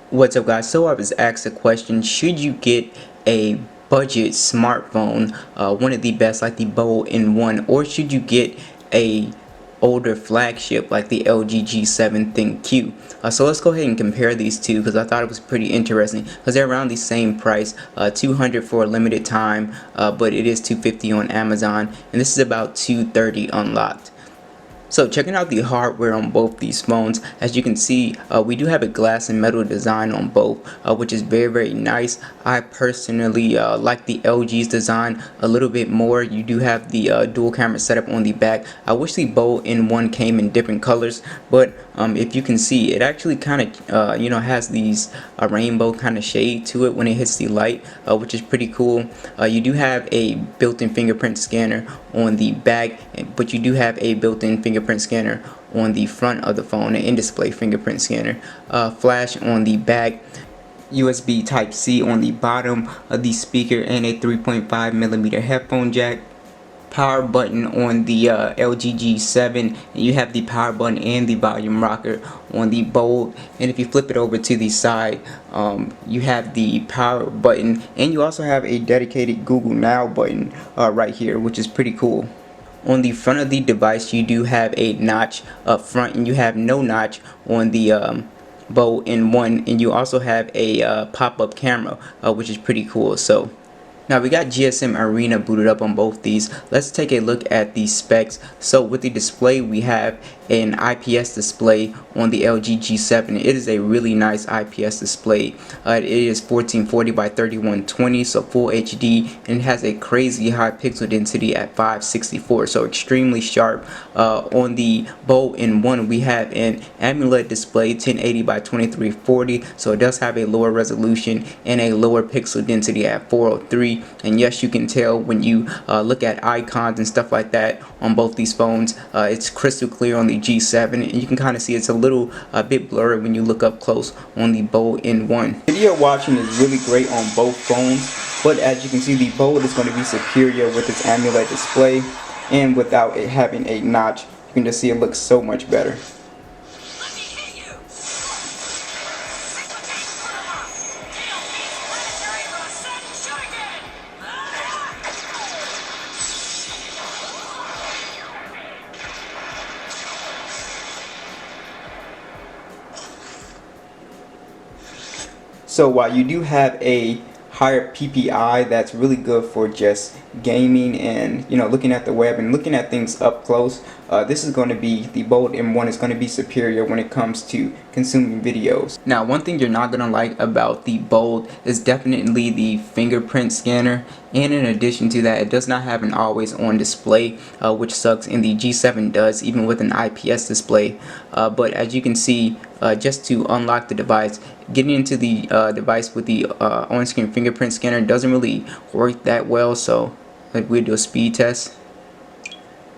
What's up, guys? So I was asked a question: should you get a budget smartphone, one of the best like the Bold in1, or should you get a older flagship like the LG G7 Thinq? So let's go ahead and compare these two because I thought it was pretty interesting because they're around the same price, 200 for a limited time, but it is 250 on Amazon, and this is about 230 unlocked. So checking out the hardware on both these phones, as you can see, we do have a glass and metal design on both, which is very nice. I personally like the LG's design a little bit more. You do have the dual camera setup on the back. I wish the Bold in1 came in different colors, but if you can see, it actually kind of has these rainbow kind of shade to it when it hits the light, which is pretty cool. You do have a built-in fingerprint scanner on the back, but you do have a built-in fingerprint scanner on the front of the phone, an in-display fingerprint scanner, flash on the back, USB Type-C on the bottom of the speaker, and a 3.5mm headphone jack. Power button on the LG G7, and you have the power button and the volume rocker on the Bold. And if you flip it over to the side, you have the power button, and you also have a dedicated Google Now button right here, which is pretty cool. On the front of the device, you do have a notch up front, and you have no notch on the Bold in1, and you also have a pop-up camera, which is pretty cool. So now we got GSM Arena booted up on both these. Let's take a look at the specs. So with the display, we have an IPS display on the LG G7. It is a really nice IPS display. It is 1440 by 3120, so full HD, and it has a crazy high pixel density at 564, so extremely sharp. On the Bold in1, we have an AMOLED display, 1080 by 2340, so it does have a lower resolution and a lower pixel density at 403. And yes, you can tell when you look at icons and stuff like that on both these phones. It's crystal clear on the G7, and you can kind of see it's a bit blurry when you look up close on the Bold in1. Video watching is really great on both phones, but as you can see, the Bold is going to be superior with its AMOLED display, and without it having a notch, you can just see it looks so much better. So while you do have a higher PPI that's really good for just gaming and looking at the web and looking at things up close, this is going to be, the Bold in1 is going to be superior when it comes to consuming videos. Now, one thing you're not going to like about the Bold is definitely the fingerprint scanner, and in addition to that, it does not have an always on display, which sucks, and the G7 does, even with an IPS display. But as you can see, just to unlock the device, getting into the device with the on-screen fingerprint scanner doesn't really work that well, so like we do a speed test.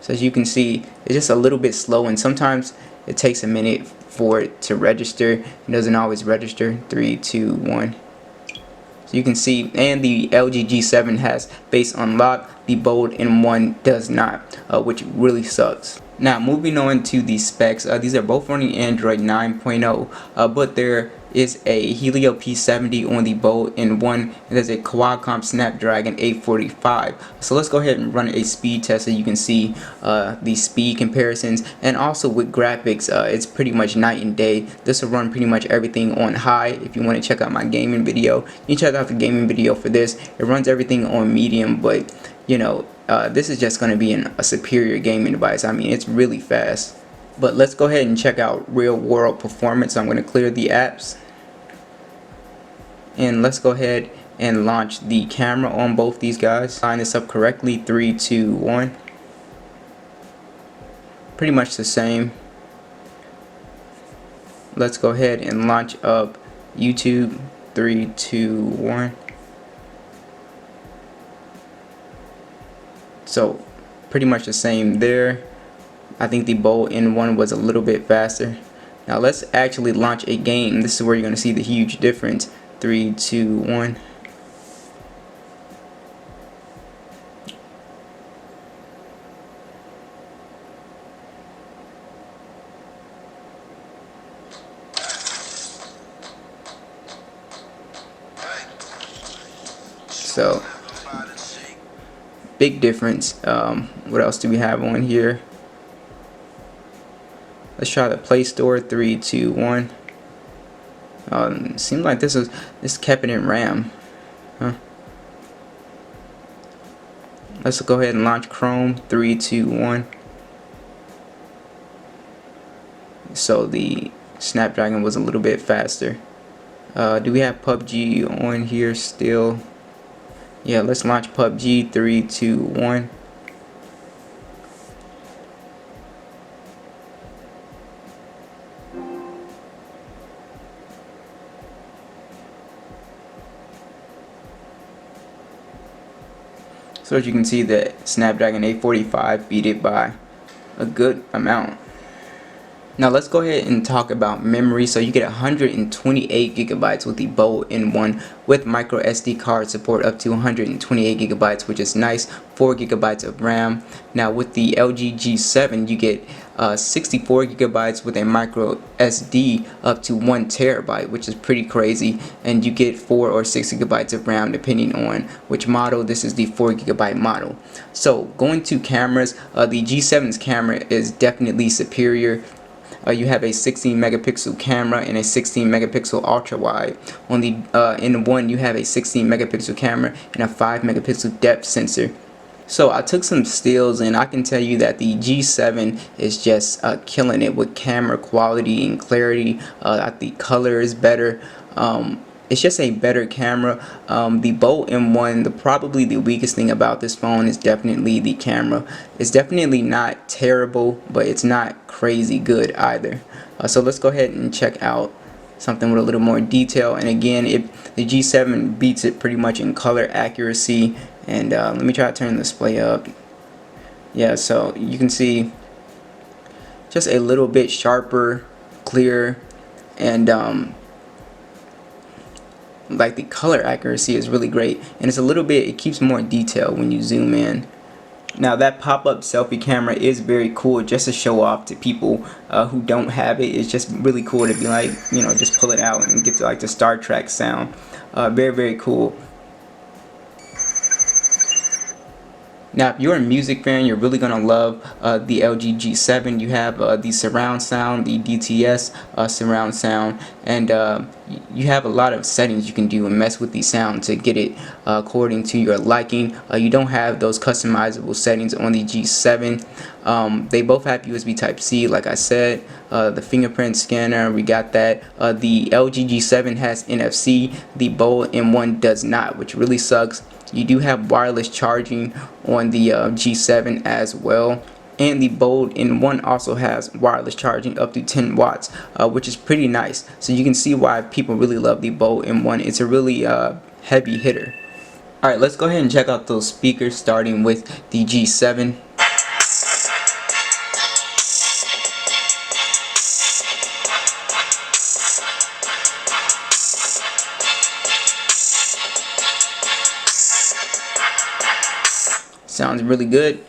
So as you can see, it's just a little bit slow, and sometimes it takes a minute for it to register. It doesn't always register. 3, 2, 1. So you can see, and the LG G7 has face unlock, the Bold in1 does not, which really sucks. Now moving on to the specs, these are both running Android 9.0, but there is a Helio P70 on the Bold in1, and there's a Qualcomm Snapdragon 845. So let's go ahead and run a speed test so you can see the speed comparisons, and also with graphics, it's pretty much night and day. This will run pretty much everything on high. If you want to check out my gaming video, you check out the gaming video for this. It runs everything on medium, but this is just going to be a superior gaming device. I mean, it's really fast. But let's go ahead and check out real world performance. I'm going to clear the apps, and let's go ahead and launch the camera on both these guys. Line this up correctly. 3, 2, 1. Pretty much the same. Let's go ahead and launch up YouTube. 3, 2, 1. So pretty much the same there. I think the Bold in1 was a little bit faster. Now let's actually launch a game. This is where you're going to see the huge difference. 3, 2, 1. So big difference. What else do we have on here? Let's try the Play Store. 3, 2, 1. Seems like this kept it in RAM. Huh. Let's go ahead and launch Chrome. 3, 2, 1. So the Snapdragon was a little bit faster. Do we have PUBG on here still? Yeah, let's launch PUBG. 3, 2, 1. So as you can see, the Snapdragon 845 beat it by a good amount. Now let's go ahead and talk about memory. So you get 128 gigabytes with the Bold N1 with micro SD card support up to 128 gigabytes, which is nice. 4 gigabytes of RAM. Now with the LG G7 you get 64 gigabytes with a micro SD up to 1 terabyte, which is pretty crazy, and you get 4 or 6 gigabytes of RAM depending on which model. This is the 4 gigabyte model. So going to cameras, the G7's camera is definitely superior. You have a 16 megapixel camera and a 16 megapixel ultra wide. On the N1 you have a 16 megapixel camera and a 5 megapixel depth sensor. So I took some stills and I can tell you that the G7 is just killing it with camera quality and clarity. The color is better. It's just a better camera. The Bold M1, probably the weakest thing about this phone is definitely the camera. It's definitely not terrible, but it's not crazy good either. So let's go ahead and check out something with a little more detail. And again, the G7 beats it pretty much in color accuracy. And let me try to turn the display up. Yeah, so you can see just a little bit sharper, clearer, and like the color accuracy is really great, and it's a little bit, it keeps more detail when you zoom in. Now that pop-up selfie camera is very cool, just to show off to people who don't have it. It's just really cool to be like, you know, just pull it out and get to like the Star Trek sound. Very cool. Now, if you're a music fan, you're really gonna love the LG G7. You have the surround sound, the DTS surround sound, and you have a lot of settings you can do and mess with the sound to get it according to your liking. You don't have those customizable settings on the G7. They both have USB Type-C, like I said. The fingerprint scanner, we got that. The LG G7 has NFC. The Bold M1 does not, which really sucks. You do have wireless charging on the G7 as well, and the Bold N1 also has wireless charging up to 10 watts, which is pretty nice. So you can see why people really love the Bold M1. It's a really heavy hitter. Alright, let's go ahead and check out those speakers, starting with the G7. Sounds really good.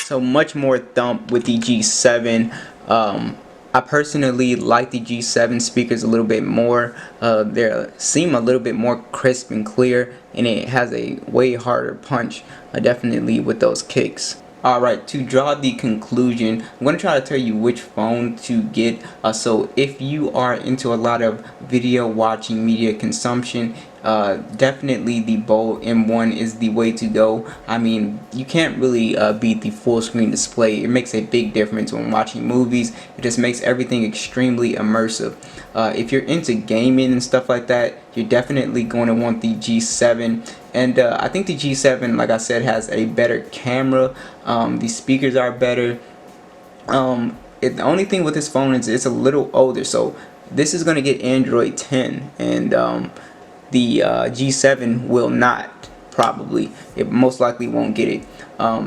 So much more thump with the G7. I personally like the G7 speakers a little bit more. They seem a little bit more crisp and clear, and it has a way harder punch, definitely with those kicks. Alright, to draw the conclusion, I'm going to try to tell you which phone to get. So if you are into a lot of video watching, media consumption, definitely the Bold M1 is the way to go. I mean, you can't really beat the full screen display. It makes a big difference when watching movies. It just makes everything extremely immersive. If you're into gaming and stuff like that, you're definitely going to want the G7. And I think the G7, like I said, has a better camera. The speakers are better. The only thing with this phone is it's a little older. So this is going to get Android 10. And the G7 will not. Probably, it most likely won't get it.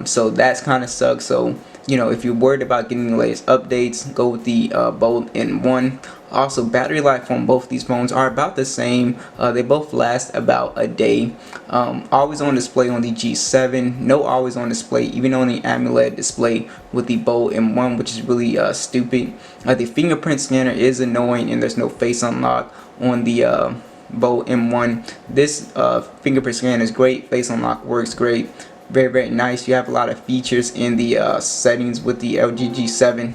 So that's kind of sucks. So if you're worried about getting the latest updates, go with the Bold N1. Also, battery life on both these phones are about the same. They both last about a day. Always on display on the G7, no always on display even on the AMOLED display with the Bold M1, which is really stupid. The fingerprint scanner is annoying, and there's no face unlock on the Bold M1. This fingerprint scanner is great. Face unlock works great. Very nice. You have a lot of features in the settings with the LG G7.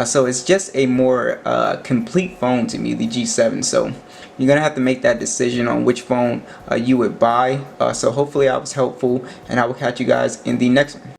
So it's just a more complete phone to me, the G7. So you're gonna have to make that decision on which phone you would buy. So hopefully I was helpful, and I will catch you guys in the next one.